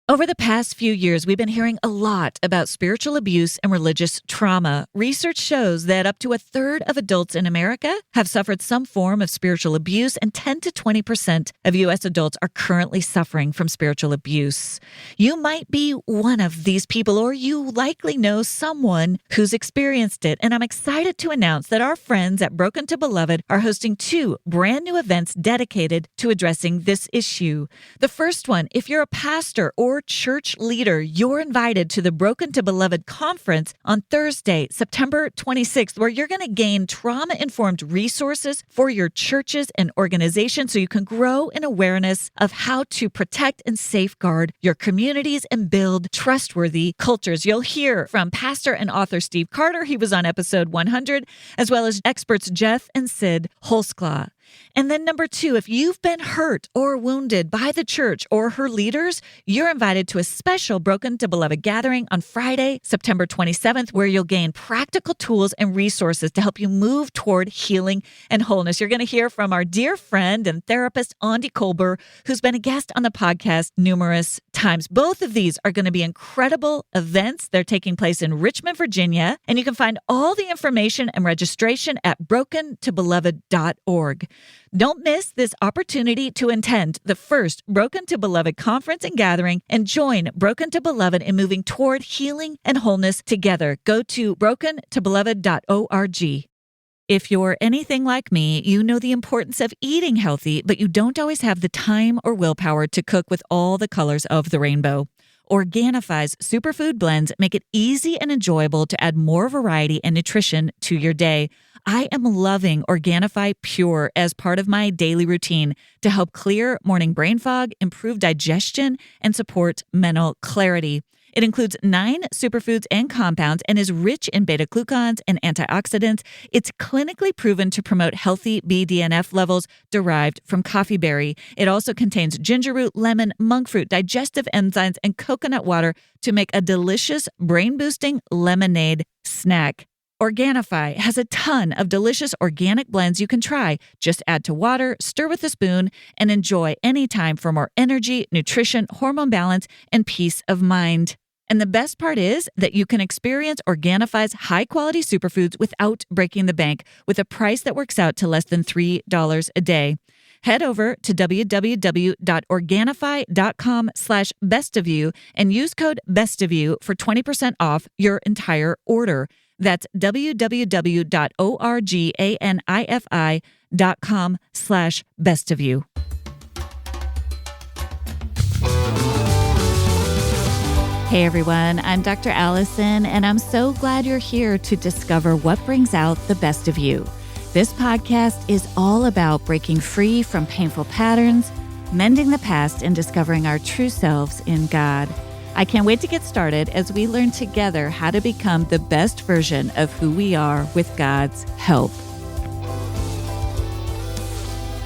Over the past few years, we've been hearing a lot about spiritual abuse and religious trauma. Research shows that up to a third of adults in America have suffered some form of spiritual abuse, and 10 to 20% of U.S. adults are currently suffering from spiritual abuse. You might be one of these people, or you likely know someone who's experienced it. And I'm excited to announce that our friends at Broken to Beloved are hosting 2 brand new events dedicated to addressing this issue. The first one, if you're a pastor or church leader, you're invited to the Broken to Beloved conference on Thursday, September 26th, where you're going to gain trauma-informed resources for your churches and organizations so you can grow in awareness of how to protect and safeguard your communities and build trustworthy cultures. You'll hear from pastor and author Steve Carter. He was on episode 100, as well as experts Jeff and Sid Holsclaw. And then number 2, if you've been hurt or wounded by the church or her leaders, you're invited to a special Broken to Beloved gathering on Friday, September 27th, where you'll gain practical tools and resources to help you move toward healing and wholeness. You're going to hear from our dear friend and therapist, Andi Kolber, who's been a guest on the podcast numerous times. Both of these are going to be incredible events. They're taking place in Richmond, Virginia, and you can find all the information and registration at brokentobeloved.org. Don't miss this opportunity to attend the first Broken to Beloved conference and gathering and join Broken to Beloved in moving toward healing and wholeness together. Go to brokentobeloved.org. If you're anything like me, you know the importance of eating healthy, but you don't always have the time or willpower to cook with all the colors of the rainbow. Organifi's superfood blends make it easy and enjoyable to add more variety and nutrition to your day. I am loving Organifi Pure as part of my daily routine to help clear morning brain fog, improve digestion, and support mental clarity. It includes 9 superfoods and compounds and is rich in beta-glucans and antioxidants. It's clinically proven to promote healthy BDNF levels derived from coffee berry. It also contains ginger root, lemon, monk fruit, digestive enzymes, and coconut water to make a delicious brain-boosting lemonade snack. Organifi has a ton of delicious organic blends you can try. Just add to water, stir with a spoon, and enjoy anytime for more energy, nutrition, hormone balance, and peace of mind. And the best part is that you can experience Organifi's high-quality superfoods without breaking the bank with a price that works out to less than $3 a day. Head over to www.organifi.com/bestofyou and use code bestofyou for 20% off your entire order. That's www.organifi.com/bestofyou. Hey everyone, I'm Dr. Allison, and I'm so glad you're here to discover what brings out the best of you. This podcast is all about breaking free from painful patterns, mending the past, and discovering our true selves in God. I can't wait to get started as we learn together how to become the best version of who we are with God's help.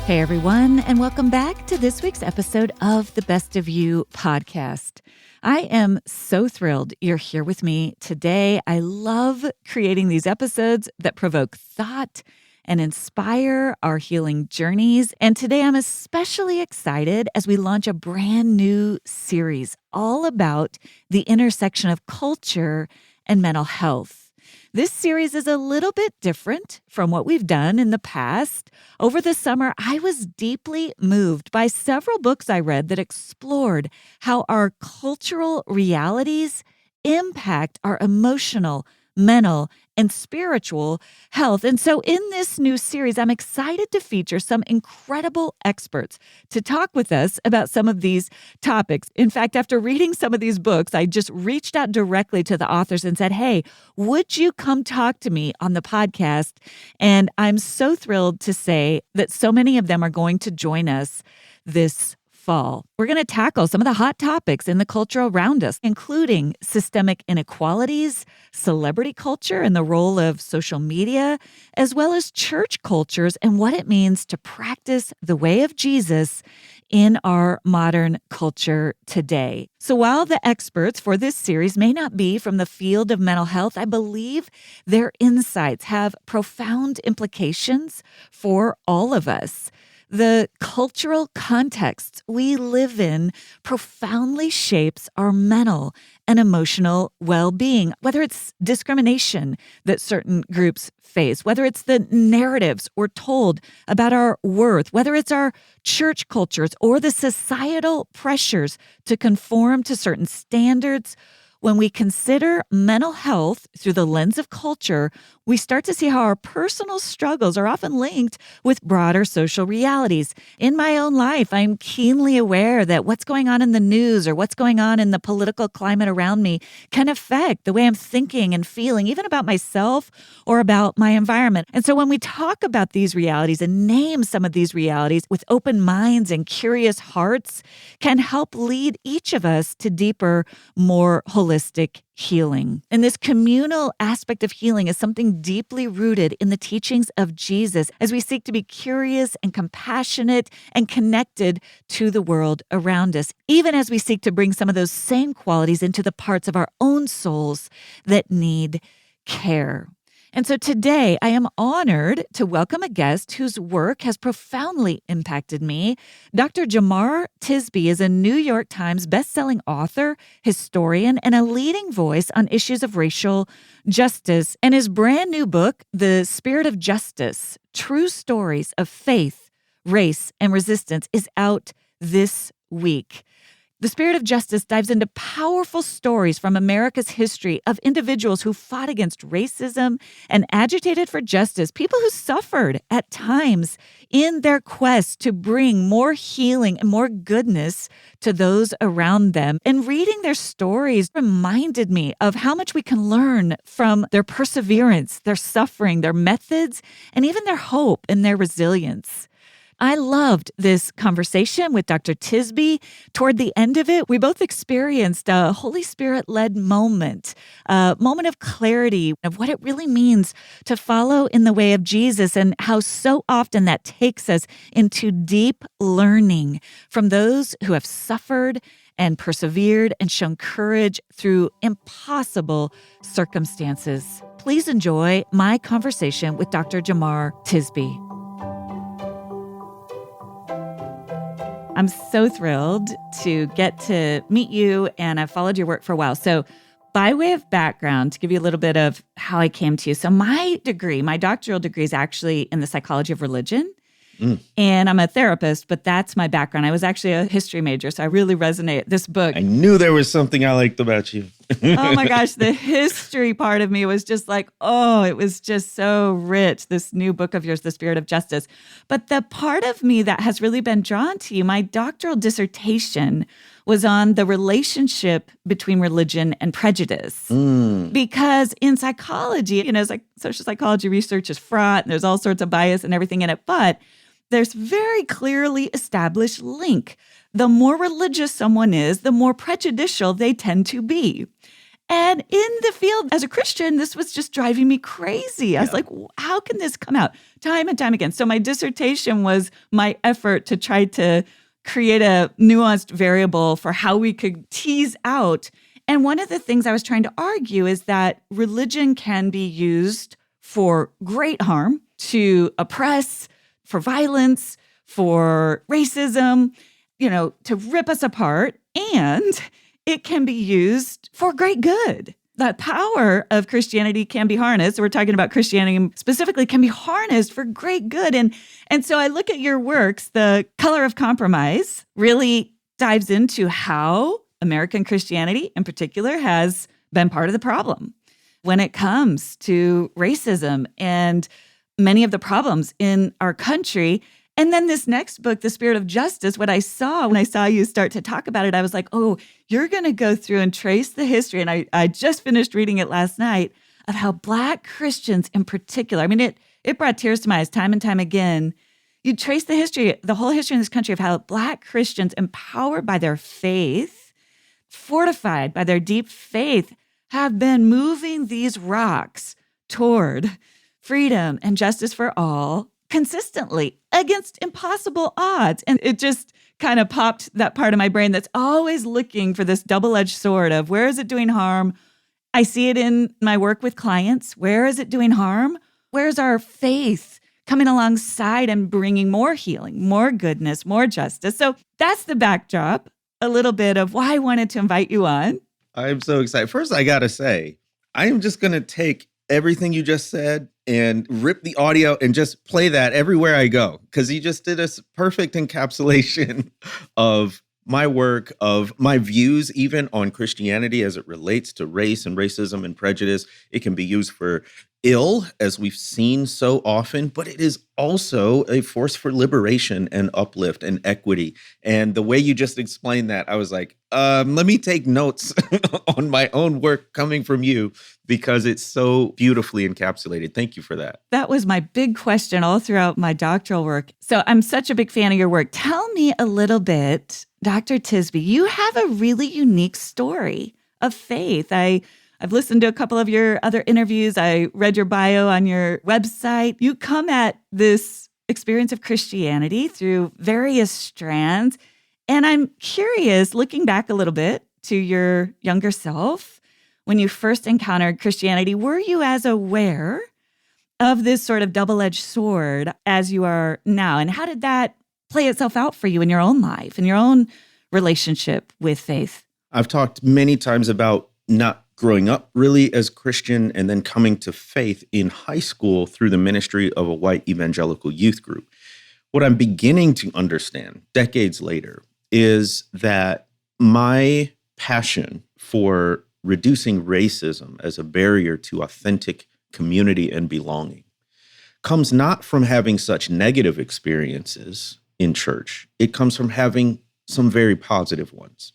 Hey everyone, and welcome back to this week's episode of the Best of You podcast. I am so thrilled you're here with me today. I love creating these episodes that provoke thought and inspire our healing journeys. And today I'm especially excited as we launch a brand new series all about the intersection of culture and mental health. This series is a little bit different from what we've done in the past. Over the summer, I was deeply moved by several books I read that explored how our cultural realities impact our emotional, mental, and spiritual health. And so in this new series, I'm excited to feature some incredible experts to talk with us about some of these topics. In fact, after reading some of these books, I just reached out directly to the authors and said, hey, would you come talk to me on the podcast? And I'm so thrilled to say that so many of them are going to join us this fall. We're going to tackle some of the hot topics in the culture around us, including systemic inequalities, celebrity culture and the role of social media, as well as church cultures and what it means to practice the way of Jesus in our modern culture today. So while the experts for this series may not be from the field of mental health, I believe their insights have profound implications for all of us. The cultural context we live in profoundly shapes our mental and emotional well-being, whether it's discrimination that certain groups face, whether it's the narratives we're told about our worth, whether it's our church cultures or the societal pressures to conform to certain standards. When we consider mental health through the lens of culture, we start to see how our personal struggles are often linked with broader social realities. In my own life, I'm keenly aware that what's going on in the news or what's going on in the political climate around me can affect the way I'm thinking and feeling, even about myself or about my environment. And so when we talk about these realities and name some of these realities with open minds and curious hearts, can help lead each of us to deeper, more holistic healing. And this communal aspect of healing is something deeply rooted in the teachings of Jesus as we seek to be curious and compassionate and connected to the world around us, even as we seek to bring some of those same qualities into the parts of our own souls that need care. And so today I am honored to welcome a guest whose work has profoundly impacted me. Dr. Jemar Tisby is a New York Times bestselling author, historian, and a leading voice on issues of racial justice. And his brand new book, The Spirit of Justice, True Stories of Faith, Race, and Resistance, is out this week. The Spirit of Justice dives into powerful stories from America's history of individuals who fought against racism and agitated for justice, people who suffered at times in their quest to bring more healing and more goodness to those around them. And reading their stories reminded me of how much we can learn from their perseverance, their suffering, their methods, and even their hope and their resilience. I loved this conversation with Dr. Tisby. Toward the end of it, we both experienced a Holy Spirit-led moment, a moment of clarity of what it really means to follow in the way of Jesus and how so often that takes us into deep learning from those who have suffered and persevered and shown courage through impossible circumstances. Please enjoy my conversation with Dr. Jemar Tisby. I'm so thrilled to get to meet you, and I've followed your work for a while. So by way of background, to give you a little bit of how I came to you. So my doctoral degree is actually in the psychology of religion. And I'm a therapist, but that's my background. I was actually a history major, so I really resonate. This book. I knew there was something I liked about you. Oh my gosh, the history part of me was just like, oh, it was just so rich, this new book of yours, The Spirit of Justice. But the part of me that has really been drawn to you, my doctoral dissertation was on the relationship between religion and prejudice. Because in psychology, it's like social psychology research is fraught and there's all sorts of bias and everything in it, but there's very clearly established link. The more religious someone is, the more prejudicial they tend to be. And in the field, as a Christian, this was just driving me crazy. I was like, how can this come out time and time again? So my dissertation was my effort to try to create a nuanced variable for how we could tease out. And one of the things I was trying to argue is that religion can be used for great harm, to oppress, for violence, for racism, to rip us apart, and it can be used for great good. The power of Christianity can be harnessed. So we're talking about Christianity specifically can be harnessed for great good. And so I look at your works, The Color of Compromise really dives into how American Christianity in particular has been part of the problem when it comes to racism and many of the problems in our country. And then this next book, The Spirit of Justice, what I saw when I saw you start to talk about it, I was like, oh, you're going to go through and trace the history. And I just finished reading it last night of how Black Christians in particular, it brought tears to my eyes time and time again. You trace the history, the whole history in this country of how Black Christians, empowered by their faith, fortified by their deep faith, have been moving these rocks toward freedom and justice for all consistently against impossible odds. And it just kind of popped that part of my brain that's always looking for this double-edged sword of where is it doing harm? I see it in my work with clients. Where is it doing harm? Where's our faith coming alongside and bringing more healing, more goodness, more justice. So that's the backdrop, a little bit of why I wanted to invite you on. I'm so excited. First, I got to say, I am just going to take everything you just said and rip the audio and just play that everywhere I go, because you just did a perfect encapsulation of my work, of my views, even on Christianity as it relates to race and racism and prejudice. It can be used for ill, as we've seen so often, but it is also a force for liberation and uplift and equity. And the way you just explained that, I was like, let me take notes on my own work coming from you, because it's so beautifully encapsulated. Thank you for that. That was my big question all throughout my doctoral work. So I'm such a big fan of your work. Tell me a little bit, Dr. Tisby, you have a really unique story of faith. I've listened to a couple of your other interviews. I read your bio on your website. You come at this experience of Christianity through various strands. And I'm curious, looking back a little bit to your younger self, when you first encountered Christianity, were you as aware of this sort of double-edged sword as you are now? And how did that play itself out for you in your own life, in your own relationship with faith? I've talked many times about not growing up really as Christian and then coming to faith in high school through the ministry of a white evangelical youth group. What I'm beginning to understand decades later is that my passion for reducing racism as a barrier to authentic community and belonging comes not from having such negative experiences in church. It comes from having some very positive ones.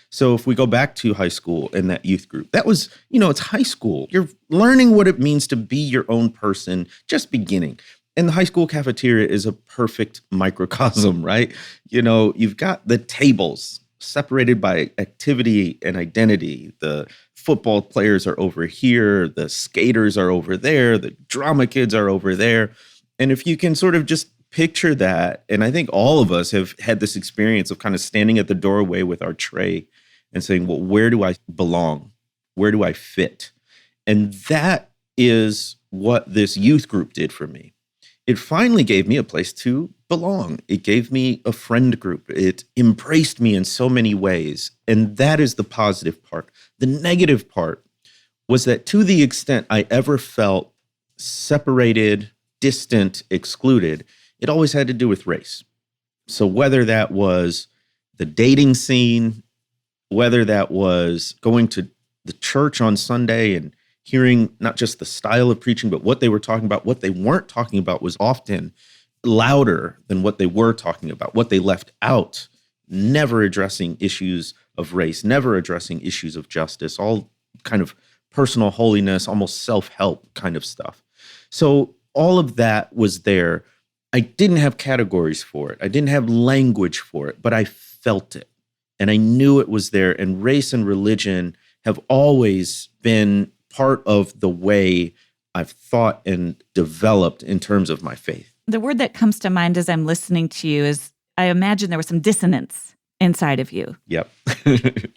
So if we go back to high school and that youth group, that was, it's high school. You're learning what it means to be your own person, just beginning. And the high school cafeteria is a perfect microcosm, right? You've got the tables separated by activity and identity. The football players are over here, the skaters are over there, the drama kids are over there. And if you can sort of just picture that, and I think all of us have had this experience of kind of standing at the doorway with our tray and saying, well, where do I belong? Where do I fit? And that is what this youth group did for me. It finally gave me a place to belong. It gave me a friend group. It embraced me in so many ways. And that is the positive part. The negative part was that to the extent I ever felt separated, distant, excluded, it always had to do with race. So whether that was the dating scene, whether that was going to the church on Sunday and hearing not just the style of preaching, but what they were talking about, what they weren't talking about was often louder than what they were talking about, what they left out, never addressing issues of race, never addressing issues of justice, all kind of personal holiness, almost self-help kind of stuff. So all of that was there. I didn't have categories for it. I didn't have language for it, but I felt it. And I knew it was there. And race and religion have always been part of the way I've thought and developed in terms of my faith. The word that comes to mind as I'm listening to you is, I imagine there was some dissonance inside of you. Yep.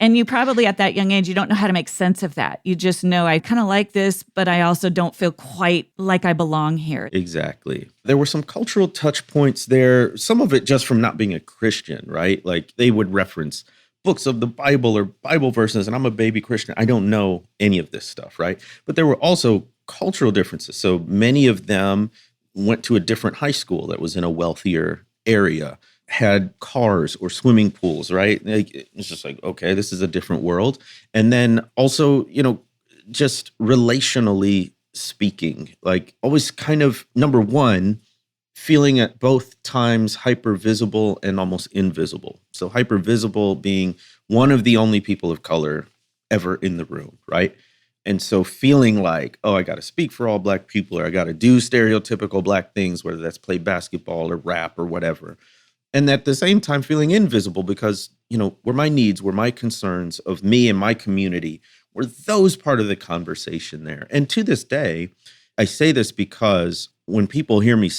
And you probably at that young age, you don't know how to make sense of that. You just know, I kind of like this, but I also don't feel quite like I belong here. Exactly. There were some cultural touch points there, some of it just from not being a Christian, right? Like they would reference books of the Bible or Bible verses, and I'm a baby Christian. I don't know any of this stuff, right? But there were also cultural differences. So many of them went to a different high school that was in a wealthier area, had cars or swimming pools, right? It's just like, okay, this is a different world. And then also, just relationally speaking, like always kind of, number one, feeling at both times hyper visible and almost invisible. So hyper visible being one of the only people of color ever in the room, right? And so feeling like, oh, I got to speak for all Black people, or I got to do stereotypical Black things, whether that's play basketball or rap or whatever. And at the same time, feeling invisible because, were my needs, were my concerns of me and my community, were those part of the conversation there? And to this day, I say this because when people hear me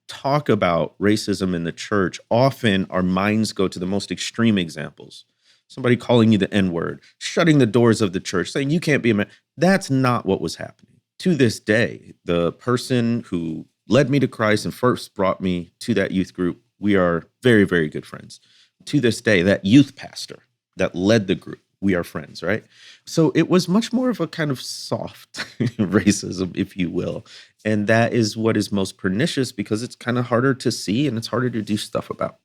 talk about racism in the church, often our minds go to the most extreme examples. Somebody calling you the N-word, shutting the doors of the church, saying you can't be a man. That's not what was happening. To this day, the person who led me to Christ and first brought me to that youth group. We are very, very good friends. To this day, that youth pastor that led the group, we are friends, right? So it was much more of a kind of soft racism, if you will. And that is what is most pernicious because it's kind of harder to see and it's harder to do stuff about.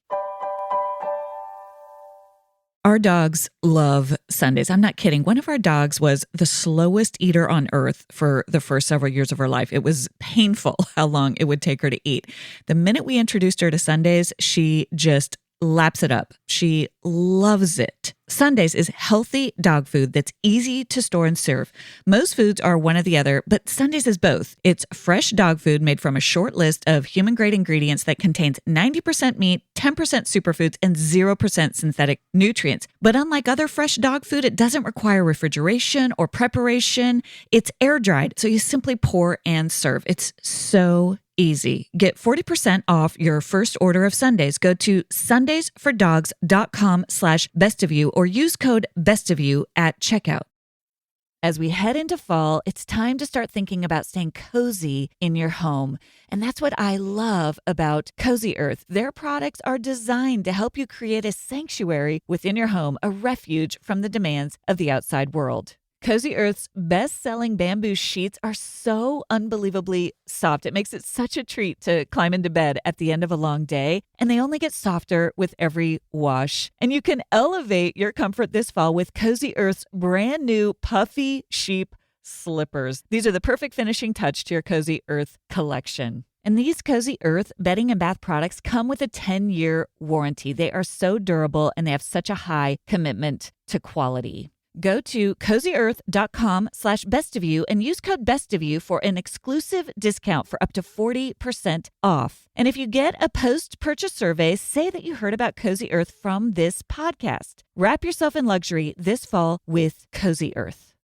Our dogs love Sundays. I'm not kidding. One of our dogs was the slowest eater on earth for the first several years of her life. It was painful how long it would take her to eat. The minute we introduced her to Sundays, she just laps it up. She loves it. Sundays is healthy dog food that's easy to store and serve. Most foods are one or the other, but Sundays is both. It's fresh dog food made from a short list of human-grade ingredients that contains 90% meat, 10% superfoods, and 0% synthetic nutrients. But unlike other fresh dog food, it doesn't require refrigeration or preparation. It's air-dried, so you simply pour and serve. It's so easy. Get 40% off your first order of Sundays. Go to sundaysfordogs.com/bestofyou or use code bestofyou at checkout. As we head into fall, it's time to start thinking about staying cozy in your home. And that's what I love about Cozy Earth. Their products are designed to help you create a sanctuary within your home, a refuge from the demands of the outside world. Cozy Earth's best-selling bamboo sheets are so unbelievably soft. It makes it such a treat to climb into bed at the end of a long day, and they only get softer with every wash. And you can elevate your comfort this fall with Cozy Earth's brand new puffy sheep slippers. These are the perfect finishing touch to your Cozy Earth collection. And these Cozy Earth bedding and bath products come with a 10-year warranty. They are so durable, and they have such a high commitment to quality. Go to cozyearth.com/bestofyou and use code bestofyou for an exclusive discount for up to 40% off. And if you get a post-purchase survey, say that you heard about Cozy Earth from this podcast. Wrap yourself in luxury this fall with Cozy Earth.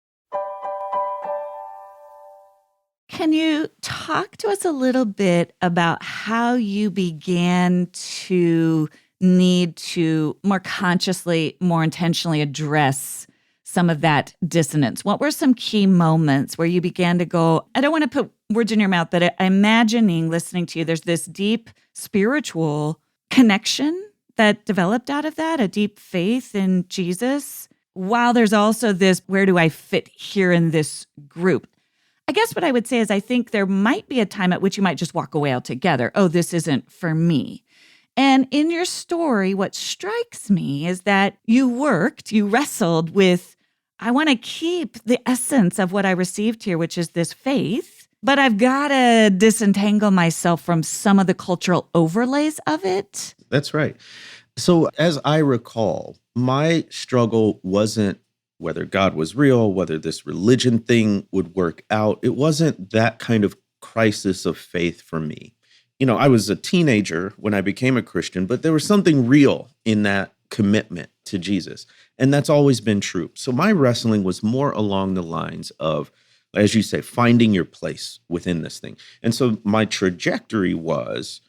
Can you talk to us a little bit about how you began to need to more consciously, more intentionally address some of that dissonance? What were some key moments where you began to go, I don't want to put words in your mouth, but imagining, listening to you, there's this deep spiritual connection that developed out of that, a deep faith in Jesus, while there's also this, where do I fit here in this group? I guess what I would say is I think there might be a time at which you might just walk away altogether. Oh, this isn't for me. And in your story, what strikes me is that you wrestled with, I want to keep the essence of what I received here, which is this faith, but I've got to disentangle myself from some of the cultural overlays of it. That's right. So as I recall, my struggle wasn't whether God was real, whether this religion thing would work out. It wasn't that kind of crisis of faith for me. You know, I was a teenager when I became a Christian, but there was something real in that commitment to Jesus. And that's always been true. So my wrestling was more along the lines of, as you say, finding your place within this thing. And so my trajectory was,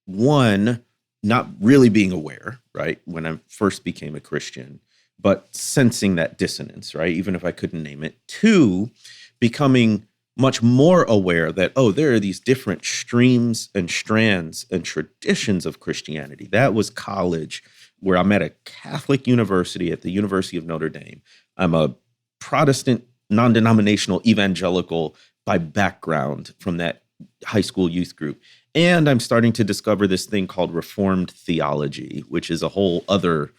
one, not really being aware, right, when I first became a Christian, but sensing that dissonance, right, even if I couldn't name it. Two, becoming much more aware that, oh, there are these different streams and strands and traditions of Christianity. That was college, where I'm at a Catholic university at the University of Notre Dame. I'm a Protestant, non-denominational evangelical by background from that high school youth group. And I'm starting to discover this thing called Reformed theology, which is a whole other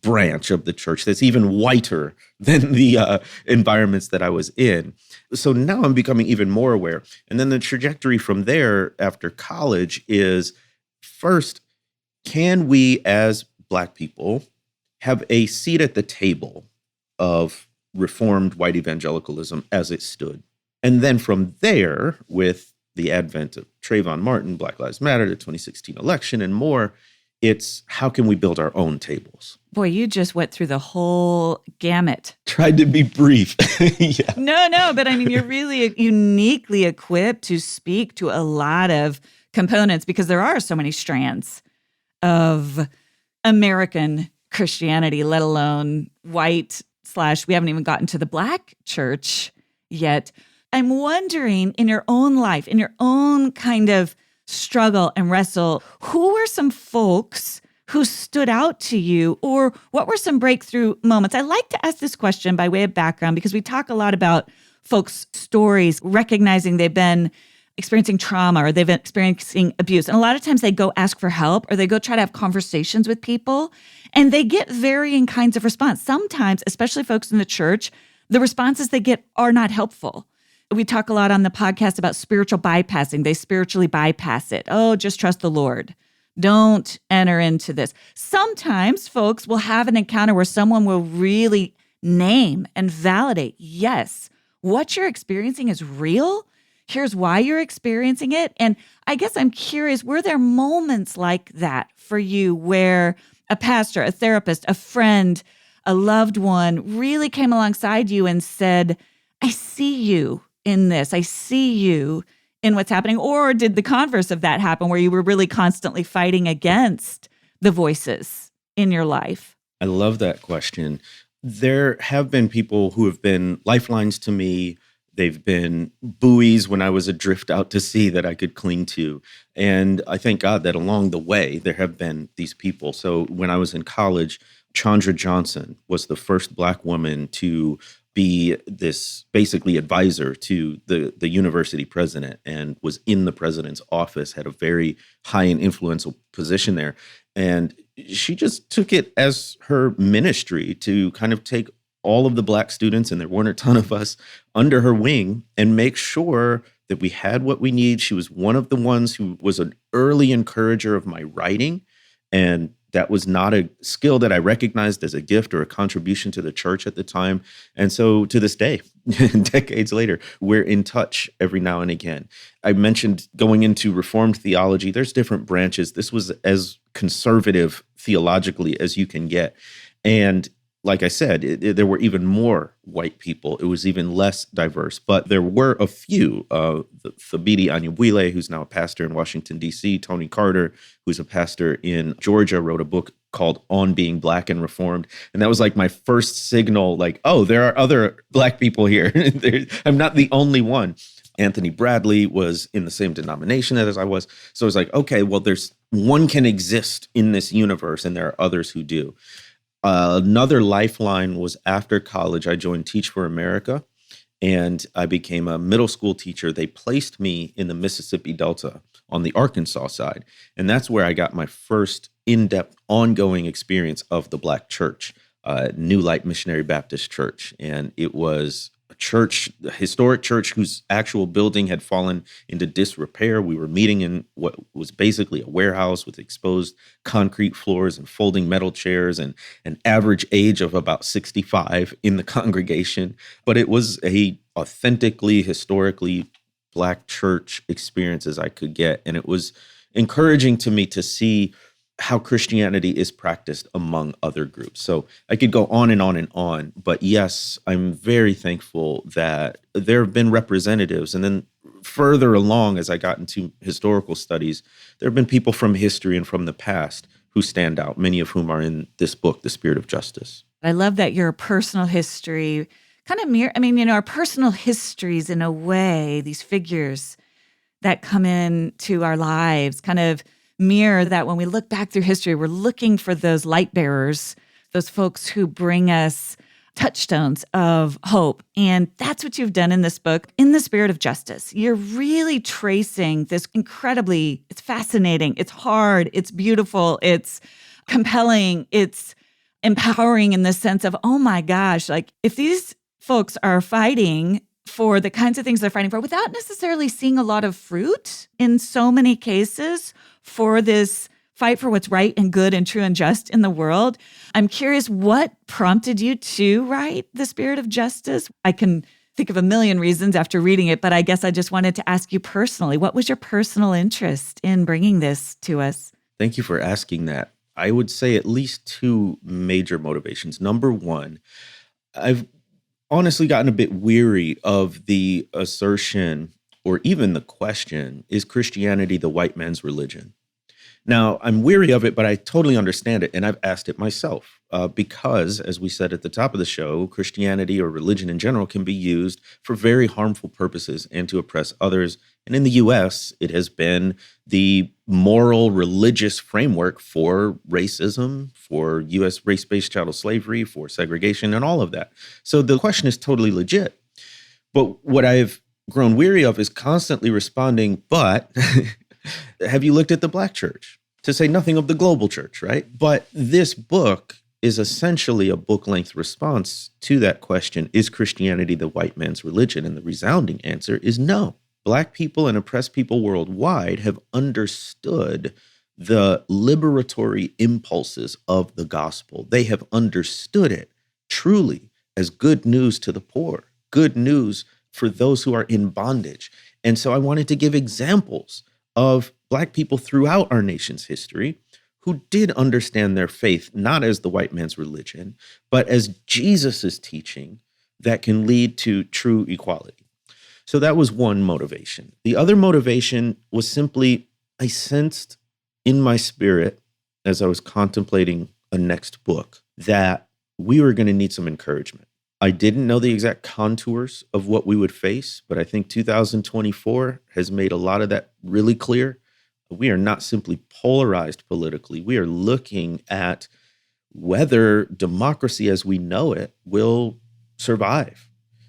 branch of the church that's even whiter than the environments that I was in. So now I'm becoming even more aware. And then the trajectory from there after college is, first, can we as Black people have a seat at the table of Reformed white evangelicalism as it stood? And then from there, with the advent of Trayvon Martin, Black Lives Matter, the 2016 election, and more, it's how can we build our own tables? Boy, you just went through the whole gamut. Tried to be brief. Yeah. No, but I mean, you're really uniquely equipped to speak to a lot of components because there are so many strands of American Christianity, let alone white / we haven't even gotten to the Black church yet. I'm wondering, in your own life, in your own kind of struggle and wrestle, who were some folks who stood out to you, or what were some breakthrough moments? I like to ask this question by way of background because we talk a lot about folks' stories, recognizing they've been experiencing trauma or they've been experiencing abuse. And a lot of times they go ask for help or they go try to have conversations with people and they get varying kinds of response. Sometimes, especially folks in the church, the responses they get are not helpful. We talk a lot on the podcast about spiritual bypassing. They spiritually bypass it. Oh, just trust the Lord. Don't enter into this. Sometimes folks will have an encounter where someone will really name and validate, yes, what you're experiencing is real. Here's why you're experiencing it. And I guess I'm curious, were there moments like that for you where a pastor, a therapist, a friend, a loved one really came alongside you and said, I see you in this. I see you in what's happening? Or did the converse of that happen where you were really constantly fighting against the voices in your life? I love that question. There have been people who have been lifelines to me. They've been buoys when I was adrift out to sea that I could cling to. And I thank God that along the way, there have been these people. So when I was in college, Chandra Johnson was the first Black woman to be this basically advisor to the university president and was in the president's office, had a very high and influential position there. And she just took it as her ministry to kind of take all of the Black students, and there weren't a ton of us, under her wing and make sure that we had what we need. She was one of the ones who was an early encourager of my writing. And that was not a skill that I recognized as a gift or a contribution to the church at the time. And so to this day, decades later, we're in touch every now and again. I mentioned going into Reformed theology. There's different branches. This was as conservative theologically as you can get. And like I said, there were even more white people. It was even less diverse, but there were a few. Thabiti Anyabwile, who's now a pastor in Washington, D.C., Tony Carter, who's a pastor in Georgia, wrote a book called On Being Black and Reformed. And that was like my first signal, like, oh, there are other Black people here. I'm not the only one. Anthony Bradley was in the same denomination as I was. So I was like, okay, well, there's one can exist in this universe, and there are others who do. Another lifeline was after college, I joined Teach for America, and I became a middle school teacher. They placed me in the Mississippi Delta on the Arkansas side, and that's where I got my first in-depth, ongoing experience of the Black church, New Light Missionary Baptist Church. And it was a church, a historic church whose actual building had fallen into disrepair. We were meeting in what was basically a warehouse with exposed concrete floors and folding metal chairs and an average age of about 65 in the congregation. But it was a authentically, historically Black church experience as I could get. And it was encouraging to me to see how Christianity is practiced among other groups. So I could go on and on and on, but yes, I'm very thankful that there have been representatives. And then further along, as I got into historical studies, there have been people from history and from the past who stand out, many of whom are in this book, The Spirit of Justice. I love that your personal history kind of our personal histories in a way, these figures that come into our lives kind of mirror that. When we look back through history, we're looking for those light bearers, those folks who bring us touchstones of hope. And that's what you've done in this book, In the Spirit of Justice. You're really tracing this it's fascinating, it's hard, it's beautiful, it's compelling, it's empowering in the sense of, oh my gosh, like if these folks are fighting for the kinds of things they're fighting for without necessarily seeing a lot of fruit in so many cases for this fight for what's right and good and true and just in the world. I'm curious, what prompted you to write The Spirit of Justice? I can think of a million reasons after reading it, but I guess I just wanted to ask you personally, what was your personal interest in bringing this to us? Thank you for asking that. I would say at least two major motivations. Number one, I've honestly gotten a bit weary of the assertion or even the question, is Christianity the white man's religion? Now, I'm weary of it, but I totally understand it. And I've asked it myself because, as we said at the top of the show, Christianity or religion in general can be used for very harmful purposes and to oppress others And in the US, it has been the moral religious framework for racism, for US race-based chattel slavery, for segregation, and all of that. So the question is totally legit. But what I've grown weary of is constantly responding, but have you looked at the Black church? To say nothing of the global church, right? But this book is essentially a book-length response to that question, is Christianity the white man's religion? And the resounding answer is no. Black people and oppressed people worldwide have understood the liberatory impulses of the gospel. They have understood it truly as good news to the poor, good news for those who are in bondage. And so I wanted to give examples of Black people throughout our nation's history who did understand their faith, not as the white man's religion, but as Jesus's teaching that can lead to true equality. So that was one motivation. The other motivation was simply, I sensed in my spirit as I was contemplating a next book that we were going to need some encouragement. I didn't know the exact contours of what we would face, but I think 2024 has made a lot of that really clear. We are not simply polarized politically. We are looking at whether democracy as we know it will survive.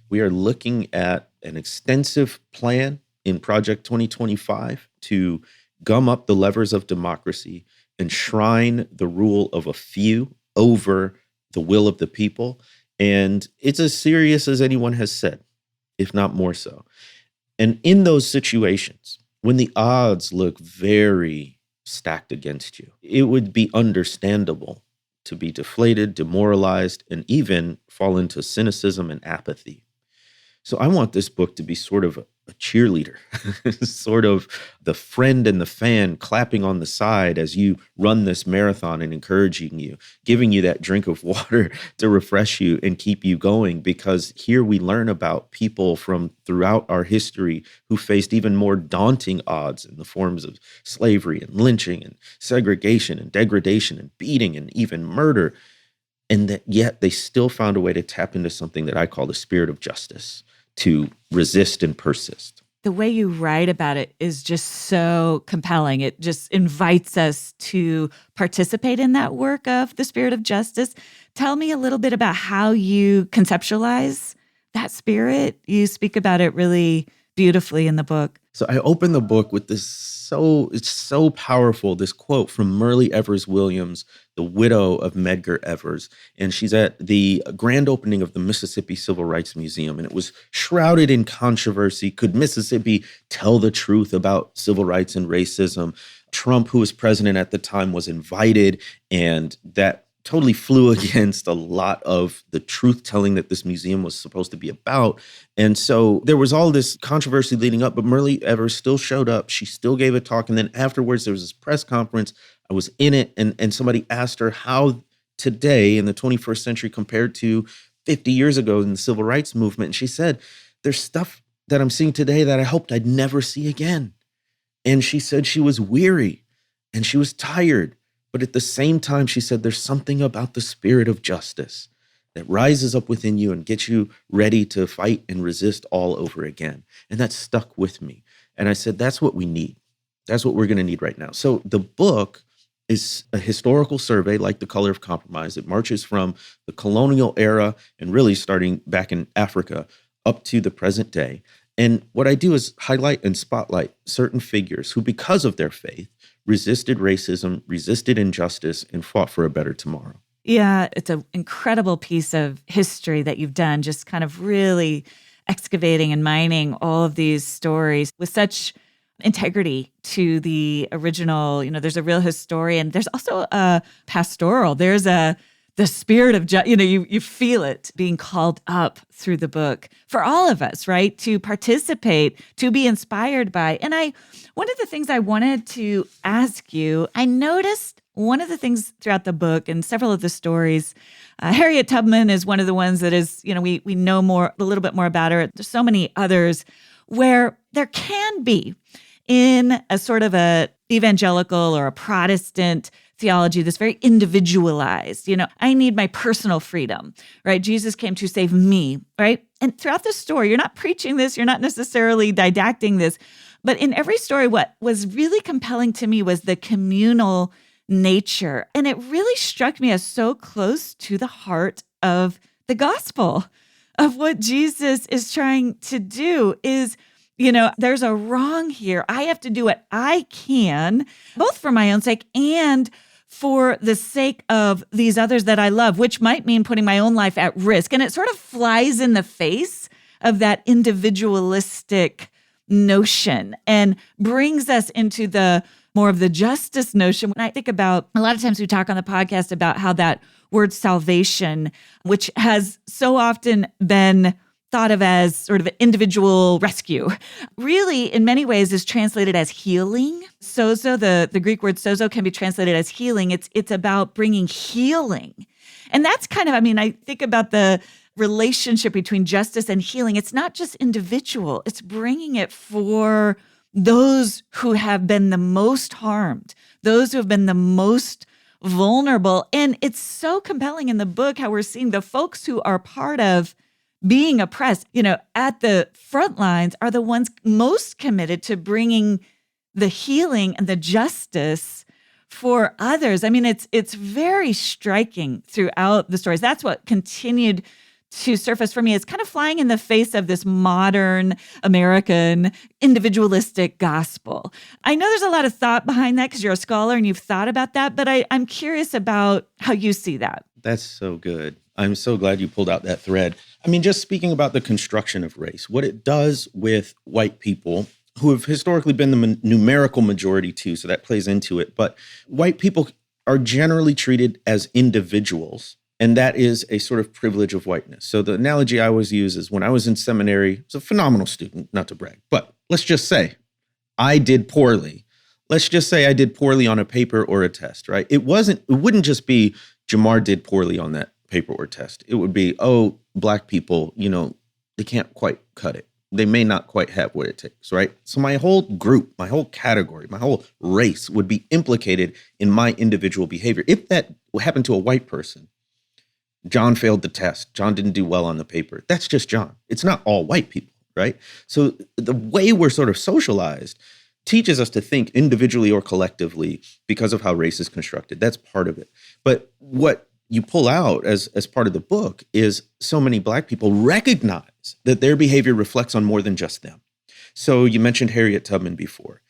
We are looking at an extensive plan in Project 2025 to gum up the levers of democracy, enshrine the rule of a few over the will of the people. And it's as serious as anyone has said, if not more so. And in those situations, when the odds look very stacked against you, it would be understandable to be deflated, demoralized, and even fall into cynicism and apathy. So I want this book to be sort of a cheerleader, sort of the friend and the fan clapping on the side as you run this marathon and encouraging you, giving you that drink of water to refresh you and keep you going. Because here we learn about people from throughout our history who faced even more daunting odds in the forms of slavery and lynching and segregation and degradation and beating and even murder. And that yet they still found a way to tap into something that I call the spirit of justice, to resist and persist. The way you write about it is just so compelling. It just invites us to participate in that work of the spirit of justice. Tell me a little bit about how you conceptualize that spirit. You speak about it really beautifully in the book. So I open the book with it's so powerful, this quote from Myrlie Evers Williams, the widow of Medgar Evers. And she's at the grand opening of the Mississippi Civil Rights Museum. And it was shrouded in controversy. Could Mississippi tell the truth about civil rights and racism? Trump, who was president at the time, was invited, and that totally flew against a lot of the truth-telling that this museum was supposed to be about. And so there was all this controversy leading up, but Myrlie Evers still showed up. She still gave a talk. And then afterwards, there was this press conference. I was in it, and somebody asked her how today in the 21st century compared to 50 years ago in the civil rights movement. And she said, there's stuff that I'm seeing today that I hoped I'd never see again. And she said she was weary and she was tired. But at the same time, she said, there's something about the spirit of justice that rises up within you and gets you ready to fight and resist all over again. And that stuck with me. And I said, that's what we need. That's what we're going to need right now. So the book is a historical survey like The Color of Compromise. It marches from the colonial era and really starting back in Africa up to the present day. And what I do is highlight and spotlight certain figures who, because of their faith, resisted racism, resisted injustice, and fought for a better tomorrow. Yeah, it's an incredible piece of history that you've done, just kind of really excavating and mining all of these stories with such integrity to the original. You know, there's a real historian. There's also a pastoral. There's the spirit of, you feel it being called up through the book for all of us, right? To participate, to be inspired by. And one of the things I wanted to ask you, I noticed one of the things throughout the book and several of the stories, Harriet Tubman is one of the ones that is, we know a little bit more about her. There's so many others where there can be in a sort of a evangelical or a Protestant theology that's very individualized. I need my personal freedom, right? Jesus came to save me, right? And throughout the story, you're not preaching this, you're not necessarily didacting this, But in every story, what was really compelling to me was the communal nature. And it really struck me as so close to the heart of the gospel, of what Jesus is trying to do is, there's a wrong here. I have to do what I can, both for my own sake and for the sake of these others that I love, which might mean putting my own life at risk. And it sort of flies in the face of that individualistic notion and brings us into the more of the justice notion. When I think about, a lot of times we talk on the podcast about how that word salvation, which has so often been thought of as sort of an individual rescue, really in many ways is translated as healing. Sozo, the Greek word sozo can be translated as healing. It's about bringing healing. And that's kind of, I think about the relationship between justice and healing. It's not just individual, it's bringing it for those who have been the most harmed, those who have been the most vulnerable. And it's so compelling in the book how we're seeing the folks who are part of being oppressed, at the front lines are the ones most committed to bringing the healing and the justice for others. It's very striking throughout the stories. That's what continued to surface for me. It's kind of flying in the face of this modern American individualistic gospel. I know there's a lot of thought behind that because you're a scholar and you've thought about that, but I'm curious about how you see that. That's so good. I'm so glad you pulled out that thread. Just speaking about the construction of race, what it does with white people who have historically been the numerical majority too, so that plays into it. But white people are generally treated as individuals, and that is a sort of privilege of whiteness. So the analogy I always use is when I was in seminary, I was a phenomenal student, not to brag, but let's just say I did poorly. Let's just say I did poorly on a paper or a test, right? It wouldn't just be Jemar did poorly on that paper or test. It would be, Black people, they can't quite cut it. They may not quite have what it takes, right? So my whole group, my whole category, my whole race would be implicated in my individual behavior. If that happened to a white person, John failed the test, John didn't do well on the paper, that's just John. It's not all white people, right? So the way we're sort of socialized teaches us to think individually or collectively because of how race is constructed. That's part of it. But what you pull out as part of the book is so many Black people recognize that their behavior reflects on more than just them. So you mentioned Harriet Tubman before.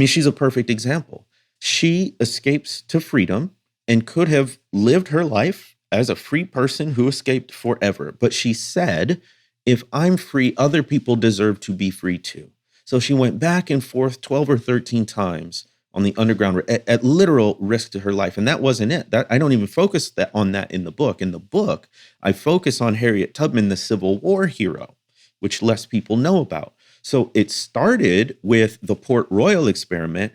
She's a perfect example. She escapes to freedom and could have lived her life as a free person who escaped forever. But she said, if I'm free, other people deserve to be free too. So she went back and forth 12 or 13 times on the underground at literal risk to her life. And that wasn't it. I don't even focus on that in the book. In the book, I focus on Harriet Tubman, the Civil War hero, which less people know about. So it started with the Port Royal experiment.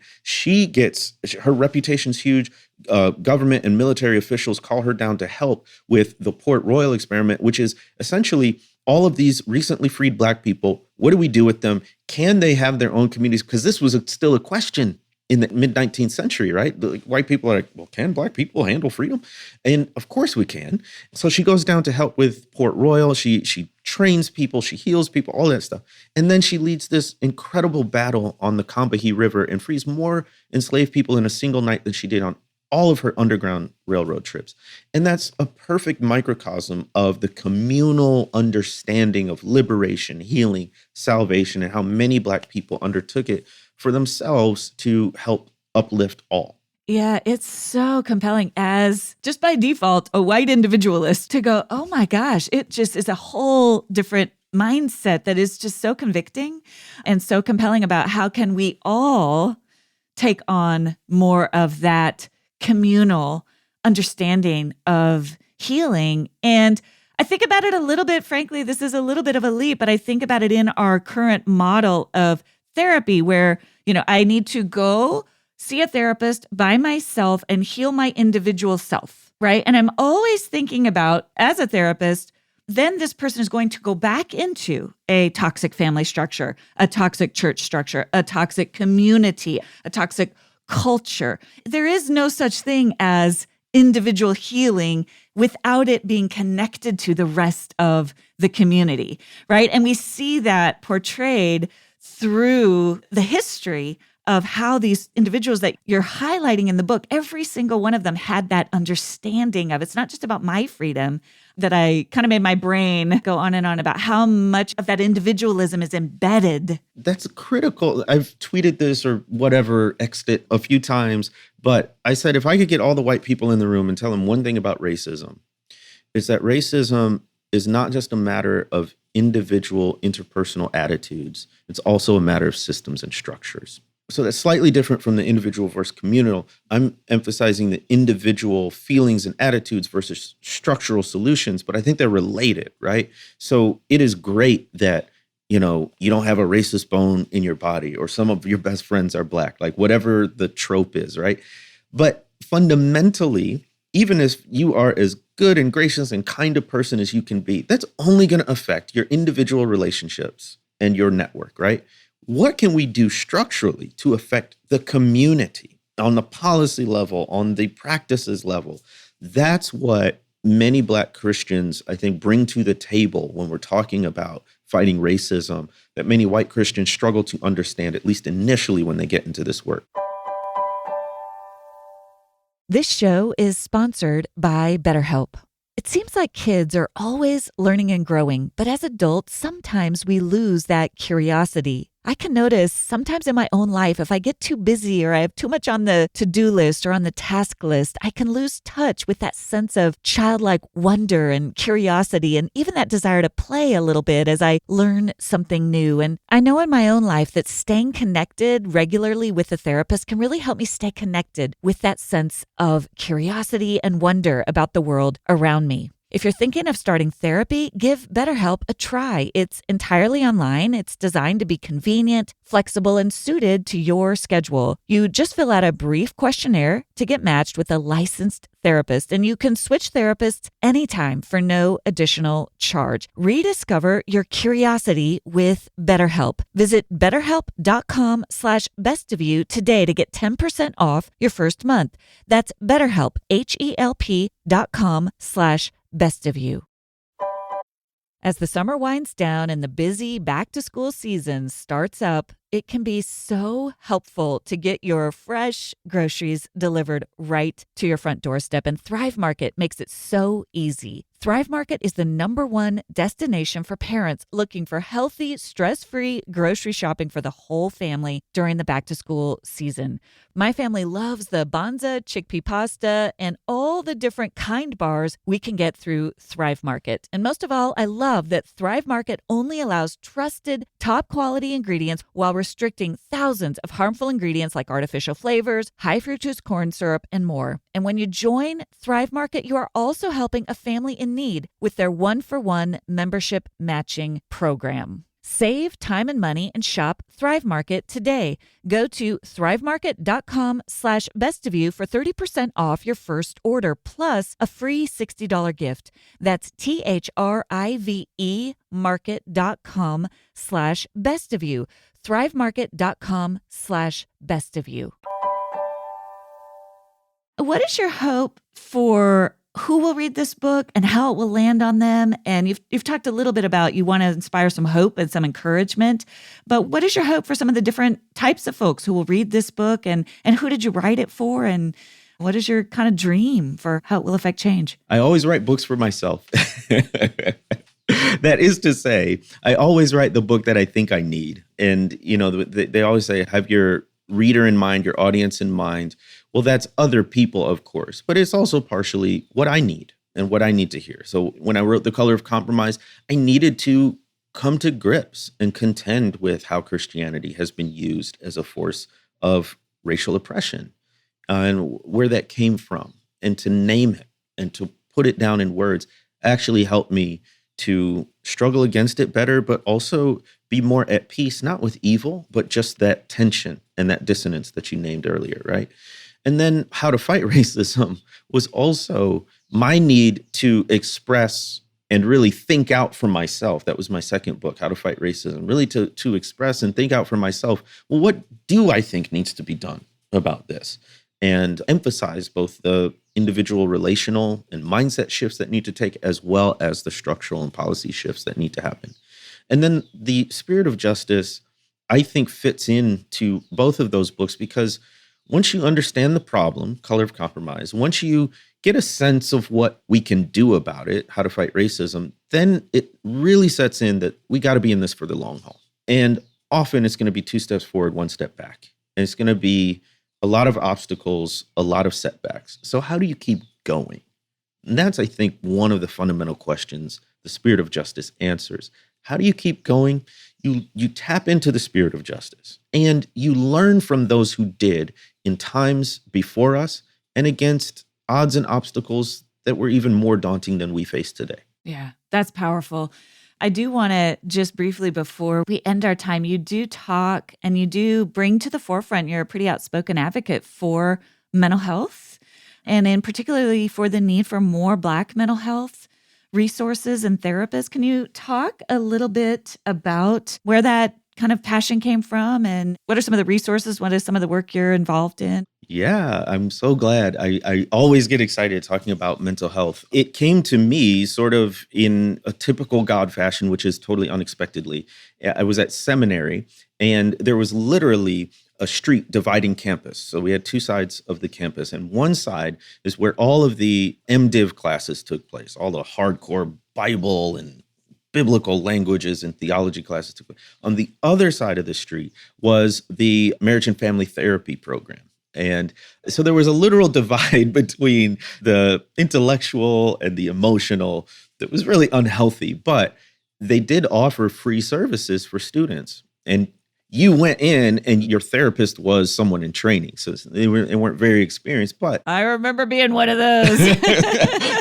Her reputation's huge. Government and military officials call her down to help with the Port Royal experiment, which is essentially all of these recently freed Black people. What do we do with them? Can they have their own communities? Because this was still a question in the mid-19th century, right? White people are like, well, can Black people handle freedom? And of course we can. So she goes down to help with Port Royal. She trains people, she heals people, all that stuff. And then she leads this incredible battle on the Combahee River and frees more enslaved people in a single night than she did on all of her Underground Railroad trips. And that's a perfect microcosm of the communal understanding of liberation, healing, salvation, and how many Black people undertook it for themselves to help uplift all. Yeah, it's so compelling as just by default, a white individualist to go, oh my gosh, it just is a whole different mindset that is just so convicting and so compelling about how can we all take on more of that communal understanding of healing. And I think about it a little bit, frankly, this is a little bit of a leap, but I think about it in our current model of therapy where, I need to go see a therapist by myself and heal my individual self, right? And I'm always thinking about, as a therapist, then this person is going to go back into a toxic family structure, a toxic church structure, a toxic community, a toxic culture. There is no such thing as individual healing without it being connected to the rest of the community, right? And we see that portrayed through the history of how these individuals that you're highlighting in the book, every single one of them had that understanding of it's not just about my freedom, that I kind of made my brain go on and on about how much of that individualism is embedded. That's critical. I've tweeted this or whatever, X'd it a few times, but I said if I could get all the white people in the room and tell them one thing about racism, it's that racism is not just a matter of individual interpersonal attitudes. It's also a matter of systems and structures. So that's slightly different from the individual versus communal. I'm emphasizing the individual feelings and attitudes versus structural solutions, but I think they're related, right? So it is great that, you don't have a racist bone in your body or some of your best friends are Black, like whatever the trope is, right? But fundamentally, even if you are as good and gracious and kind a person as you can be, that's only going to affect your individual relationships and your network, right? What can we do structurally to affect the community on the policy level, on the practices level? That's what many Black Christians, I think, bring to the table when we're talking about fighting racism that many white Christians struggle to understand, at least initially when they get into this work. This show is sponsored by BetterHelp. It seems like kids are always learning and growing, but as adults, sometimes we lose that curiosity. I can notice sometimes in my own life, if I get too busy or I have too much on the to-do list or on the task list, I can lose touch with that sense of childlike wonder and curiosity and even that desire to play a little bit as I learn something new. And I know in my own life that staying connected regularly with a therapist can really help me stay connected with that sense of curiosity and wonder about the world around me. If you're thinking of starting therapy, give BetterHelp a try. It's entirely online. It's designed to be convenient, flexible, and suited to your schedule. You just fill out a brief questionnaire to get matched with a licensed therapist, and you can switch therapists anytime for no additional charge. Rediscover your curiosity with BetterHelp. Visit betterhelp.com/bestofyou today to get 10% off your first month. That's BetterHelp, HELP.com/bestofyou. As the summer winds down and the busy back-to-school season starts up, it can be so helpful to get your fresh groceries delivered right to your front doorstep, and Thrive Market makes it so easy. Thrive Market is the #1 destination for parents looking for healthy, stress-free grocery shopping for the whole family during the back-to-school season. My family loves the Banza chickpea pasta and all the different kind bars we can get through Thrive Market. And most of all, I love that Thrive Market only allows trusted, top-quality ingredients while restricting thousands of harmful ingredients like artificial flavors, high fructose corn syrup, and more. And when you join Thrive Market, you are also helping a family in need with their 1-for-1 membership matching program. Save time and money and shop Thrive Market today. Go to thrivemarket.com/bestofyou for 30% off your first order plus a free $60 gift. That's THRIVE market.com/bestofyou. thrivemarket.com/bestofyou. What is your hope for who will read this book and how it will land on them? And you've talked a little bit about you want to inspire some hope and some encouragement, but what is your hope for some of the different types of folks who will read this book, and who did you write it for, and what is your kind of dream for how it will affect change? I always write books for myself. That is to say, I always write the book that I think I need. And, they always say, have your reader in mind, your audience in mind. Well, that's other people, of course, but it's also partially what I need and what I need to hear. So when I wrote The Color of Compromise, I needed to come to grips and contend with how Christianity has been used as a force of racial oppression and where that came from. And to name it and to put it down in words actually helped me to struggle against it better, but also be more at peace, not with evil, but just that tension and that dissonance that you named earlier, right? And then How to Fight Racism was also my need to express and really think out for myself. That was my second book, How to Fight Racism, really to express and think out for myself, well, what do I think needs to be done about this? And emphasize both the individual relational and mindset shifts that need to take, as well as the structural and policy shifts that need to happen. And then the spirit of justice I think fits into both of those books because once you understand the problem, Color of Compromise, once you get a sense of what we can do about it, how to fight racism, then it really sets in that we got to be in this for the long haul. And often it's going to be 2 steps forward, 1 step back. And it's going to be a lot of obstacles, a lot of setbacks. So how do you keep going? And that's, I think, one of the fundamental questions the Spirit of Justice answers. How do you keep going? You tap into the Spirit of Justice and you learn from those who did in times before us and against odds and obstacles that were even more daunting than we face today. Yeah, that's powerful. I do want to just briefly, before we end our time, you do talk and you do bring to the forefront, you're a pretty outspoken advocate for mental health, and in particularly for the need for more Black mental health resources and therapists. Can you talk a little bit about where that kind of passion came from and what are some of the resources? What is some of the work you're involved in? Yeah, I'm so glad. I always get excited talking about mental health. It came to me sort of in a typical God fashion, which is totally unexpectedly. I was at seminary and there was literally a street dividing campus. So we had 2 sides of the campus, and one side is where all of the MDiv classes took place, all the hardcore Bible and biblical languages and theology classes took place. On the other side of the street was the marriage and family therapy program. And so there was a literal divide between the intellectual and the emotional that was really unhealthy, but they did offer free services for students. And you went in and your therapist was someone in training. So they weren't very experienced, but I remember being one of those.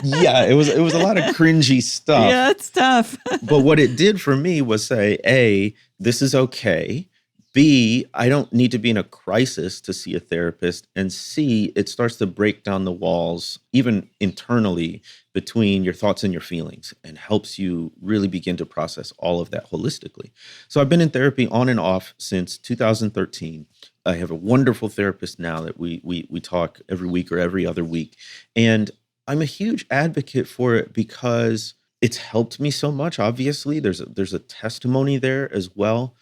yeah, it was a lot of cringy stuff. Yeah, it's tough. But what it did for me was say, A, this is okay. B, I don't need to be in a crisis to see a therapist. And C, it starts to break down the walls, even internally, between your thoughts and your feelings and helps you really begin to process all of that holistically. So I've been in therapy on and off since 2013. I have a wonderful therapist now that we talk every week or every other week. And I'm a huge advocate for it because it's helped me so much. Obviously, there's a testimony there as well.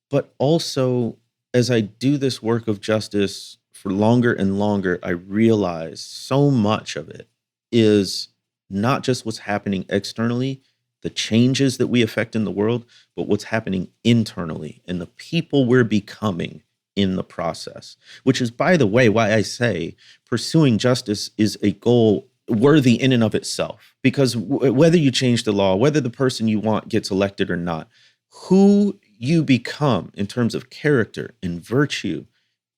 But also, as I do this work of justice for longer and longer, I realize so much of it is not just what's happening externally, the changes that we affect in the world, but what's happening internally and the people we're becoming in the process, which is, by the way, why I say pursuing justice is a goal worthy in and of itself. Because whether you change the law, whether the person you want gets elected or not, who you become in terms of character and virtue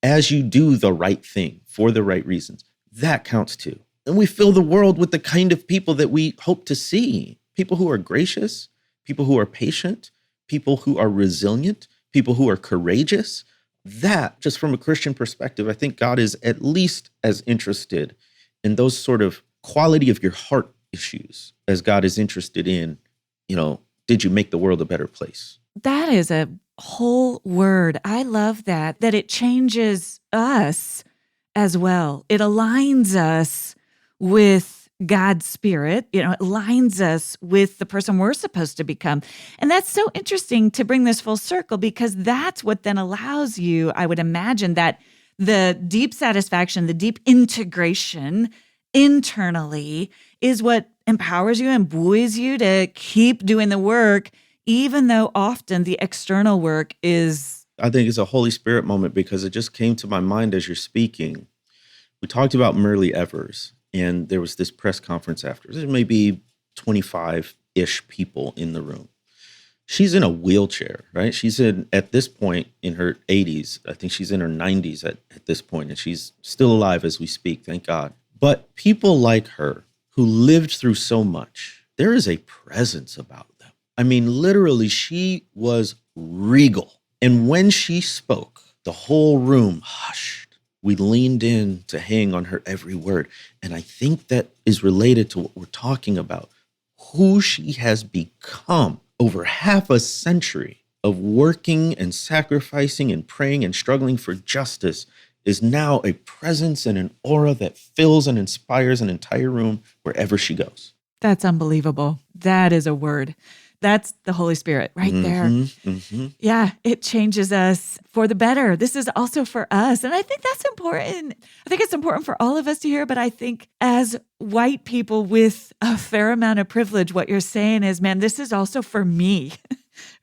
as you do the right thing for the right reasons, that counts too. And we fill the world with the kind of people that we hope to see. People who are gracious, people who are patient, people who are resilient, people who are courageous. That, just from a Christian perspective, I think God is at least as interested in those sort of quality of your heart issues as God is interested in, did you make the world a better place? That is a whole word. I love that it changes us as well. It aligns us with God's Spirit. It aligns us with the person we're supposed to become. And that's so interesting to bring this full circle because that's what then allows you, I would imagine, that the deep satisfaction, the deep integration internally is what empowers you and buoys you to keep doing the work, even though often the external work is... I think it's a Holy Spirit moment because it just came to my mind as you're speaking. We talked about Myrlie Evers, and there was this press conference after. There may be 25-ish people in the room. She's in a wheelchair, right? She's at this point in her 80s. I think she's in her 90s at this point, and she's still alive as we speak, thank God. But people like her who lived through so much, there is a presence about them. I mean, literally, she was regal. And when she spoke, the whole room hushed. We leaned in to hang on her every word. And I think that is related to what we're talking about, who she has become over half a century of working and sacrificing and praying and struggling for justice is now a presence and an aura that fills and inspires an entire room wherever she goes. That's unbelievable. That is a word. That's the Holy Spirit right there. Mm-hmm. Yeah, it changes us for the better. This is also for us. And I think that's important. I think it's important for all of us to hear, but I think as white people with a fair amount of privilege, what you're saying is, man, this is also for me,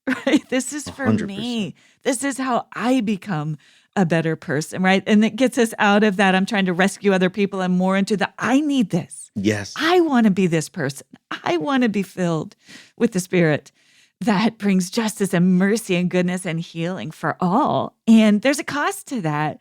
right? This is for 100%. me. This is how I become a better person, right? And it gets us out of that I'm trying to rescue other people and more into the I need this. Yes. I want to be this person. I want to be filled with the Spirit that brings justice and mercy and goodness and healing for all. And there's a cost to that.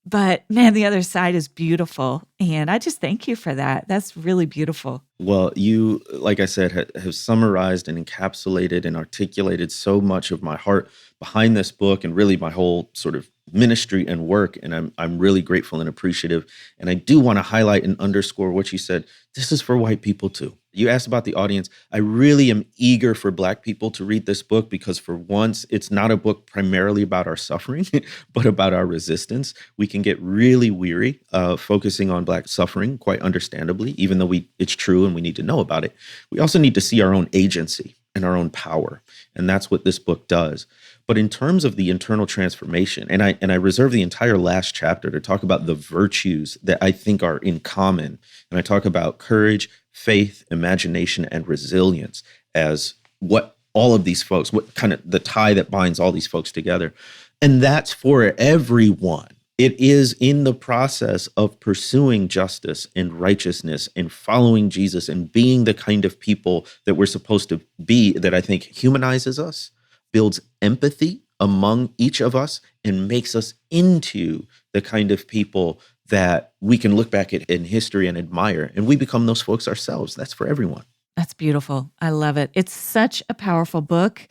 But man, the other side is beautiful. And I just thank you for that. That's really beautiful. Well, you, like I said, have summarized and encapsulated and articulated so much of my heart behind this book and really my whole sort of ministry and work. And I'm really grateful and appreciative. And I do want to highlight and underscore what you said. This is for white people too. You asked about the audience. I really am eager for Black people to read this book because for once, it's not a book primarily about our suffering, but about our resistance. We can get really weary focusing on Black suffering, quite understandably, even though it's true and we need to know about it. We also need to see our own agency and our own power. And that's what this book does. But in terms of the internal transformation, and I reserve the entire last chapter to talk about the virtues that I think are in common. And I talk about courage, faith, imagination, and resilience as what all of these folks, what kind of the tie that binds all these folks together. And that's for everyone. It is in the process of pursuing justice and righteousness and following Jesus and being the kind of people that we're supposed to be that I think humanizes us, builds empathy among each of us, and makes us into the kind of people that we can look back at in history and admire. And we become those folks ourselves. That's for everyone. That's beautiful. I love it. It's such a powerful book.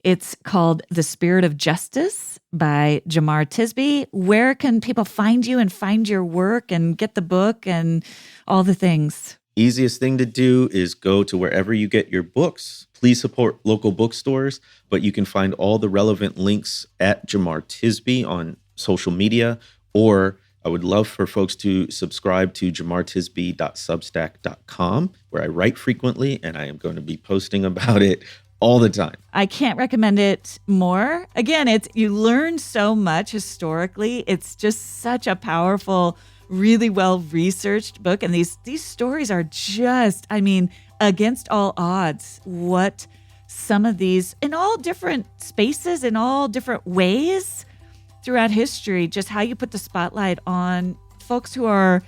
It's called The Spirit of Justice by Jemar Tisby. Where can people find you and find your work and get the book and all the things? Easiest thing to do is go to wherever you get your books. Please support local bookstores, but you can find all the relevant links at Jemar Tisby on social media, or I would love for folks to subscribe to jemartisby.substack.com, where I write frequently, and I am going to be posting about it all the time. I can't recommend it more. Again, you learn so much historically. It's just such a powerful, really well-researched book. And these stories are just, against all odds, what some of these, in all different spaces, in all different ways throughout history, just how you put the spotlight on folks who are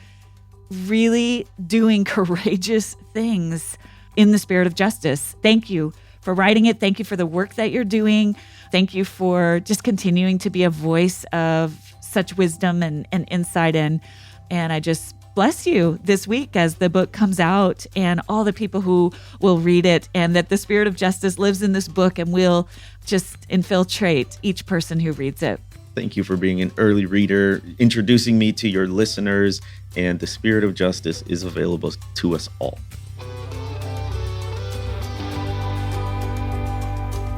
really doing courageous things in the spirit of justice. Thank you for writing it. Thank you for the work that you're doing. Thank you for just continuing to be a voice of such wisdom and insight. And I just bless you this week as the book comes out and all the people who will read it, and that the spirit of justice lives in this book and will just infiltrate each person who reads it. Thank you for being an early reader, introducing me to your listeners, and the spirit of justice is available to us all.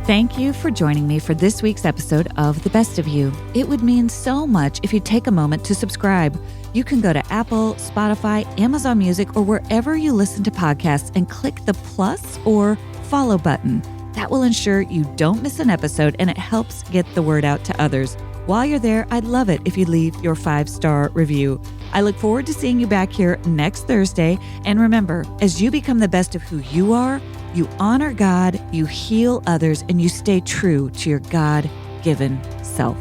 Thank you for joining me for this week's episode of The Best of You. It would mean so much if you take a moment to subscribe. You can go to Apple, Spotify, Amazon Music, or wherever you listen to podcasts and click the plus or follow button. That will ensure you don't miss an episode, and it helps get the word out to others. While you're there, I'd love it if you leave your 5-star review. I look forward to seeing you back here next Thursday. And remember, as you become the best of who you are, you honor God, you heal others, and you stay true to your God-given self.